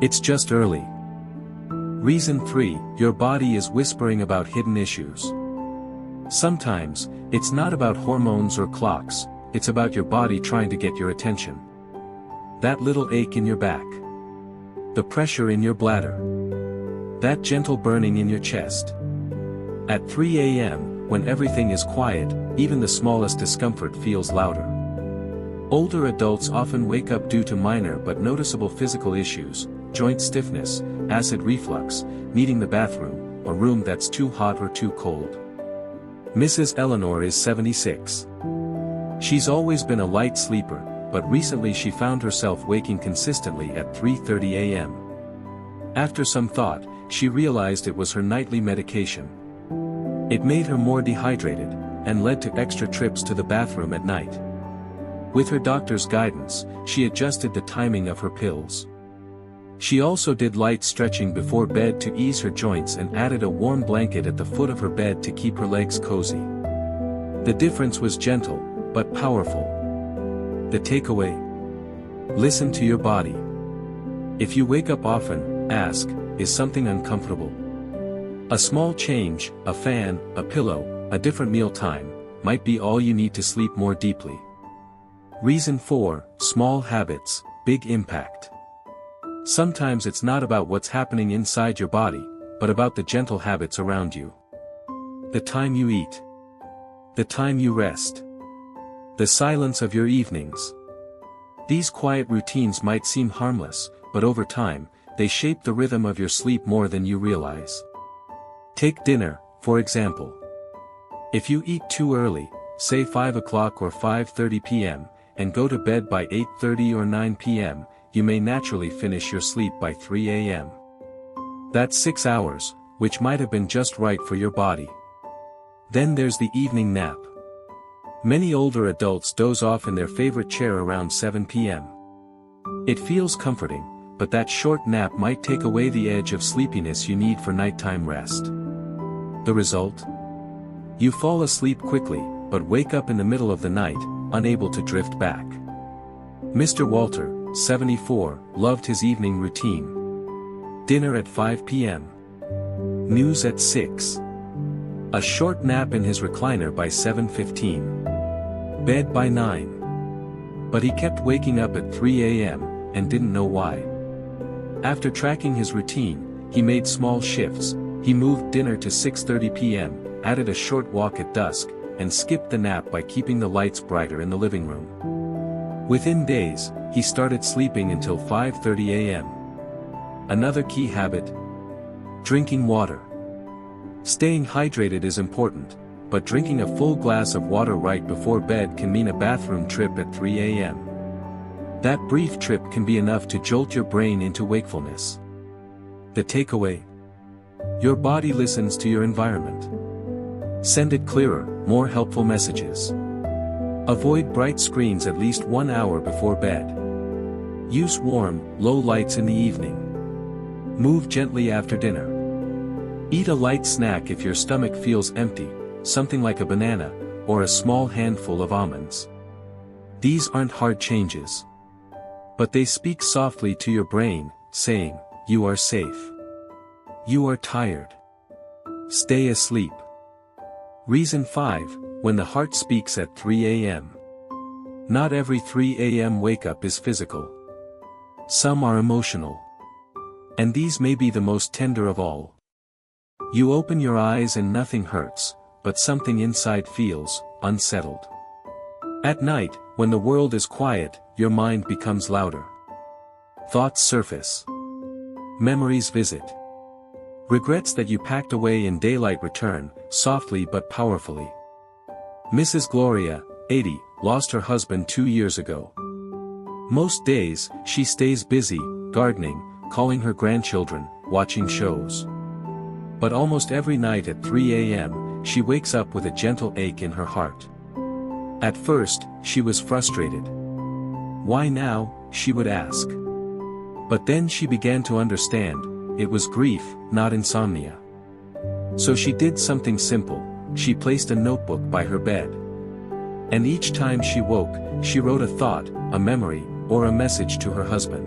It's just early. Reason 3, your body is whispering about hidden issues. Sometimes, it's not about hormones or clocks, it's about your body trying to get your attention. That little ache in your back. The pressure in your bladder. That gentle burning in your chest. At 3 a.m., when everything is quiet, even the smallest discomfort feels louder. Older adults often wake up due to minor but noticeable physical issues, joint stiffness, acid reflux, needing the bathroom, a room that's too hot or too cold. Mrs. Eleanor is 76. She's always been a light sleeper, but recently she found herself waking consistently at 3:30 a.m. After some thought, she realized it was her nightly medication. It made her more dehydrated, and led to extra trips to the bathroom at night. With her doctor's guidance, she adjusted the timing of her pills. She also did light stretching before bed to ease her joints and added a warm blanket at the foot of her bed to keep her legs cozy. The difference was gentle, but powerful. The takeaway? Listen to your body. If you wake up often, ask, is something uncomfortable? A small change, a fan, a pillow, a different meal time, might be all you need to sleep more deeply. Reason 4, small habits, big impact. Sometimes it's not about what's happening inside your body, but about the gentle habits around you. The time you eat. The time you rest. The silence of your evenings. These quiet routines might seem harmless, but over time, they shape the rhythm of your sleep more than you realize. Take dinner, for example. If you eat too early, say 5 o'clock or 5:30 p.m., and go to bed by 8:30 or 9 p.m., you may naturally finish your sleep by 3 a.m. That's 6 hours, which might have been just right for your body. Then there's the evening nap. Many older adults doze off in their favorite chair around 7 p.m. It feels comforting, but that short nap might take away the edge of sleepiness you need for nighttime rest. The result? You fall asleep quickly, but wake up in the middle of the night, unable to drift back. Mr. Walter, 74, loved his evening routine. Dinner at 5 p.m. News at 6. A short nap in his recliner by 7:15. Bed by 9. But he kept waking up at 3 a.m., and didn't know why. After tracking his routine, he made small shifts. He moved dinner to 6:30 p.m., added a short walk at dusk, and skipped the nap by keeping the lights brighter in the living room. Within days, he started sleeping until 5:30 a.m. Another key habit? Drinking water. Staying hydrated is important, but drinking a full glass of water right before bed can mean a bathroom trip at 3 a.m. That brief trip can be enough to jolt your brain into wakefulness. The takeaway? Your body listens to your environment. Send it clearer, more helpful messages. Avoid bright screens at least 1 hour before bed. Use warm, low lights in the evening. Move gently after dinner. Eat a light snack if your stomach feels empty, something like a banana, or a small handful of almonds. These aren't hard changes. But they speak softly to your brain, saying, you are safe. You are tired. Stay asleep. Reason 5, when the heart speaks at 3 a.m. Not every 3 a.m. wake-up is physical. Some are emotional. And these may be the most tender of all. You open your eyes and nothing hurts, but something inside feels unsettled. At night, when the world is quiet, your mind becomes louder. Thoughts surface. Memories visit. Regrets that you packed away in daylight return, softly but powerfully. Mrs. Gloria, 80, lost her husband 2 years ago. Most days, she stays busy, gardening, calling her grandchildren, watching shows. But almost every night at 3 a.m., she wakes up with a gentle ache in her heart. At first, she was frustrated. Why now, she would ask. But then she began to understand, it was grief, not insomnia. So she did something simple, she placed a notebook by her bed. And each time she woke, she wrote a thought, a memory, or a message to her husband.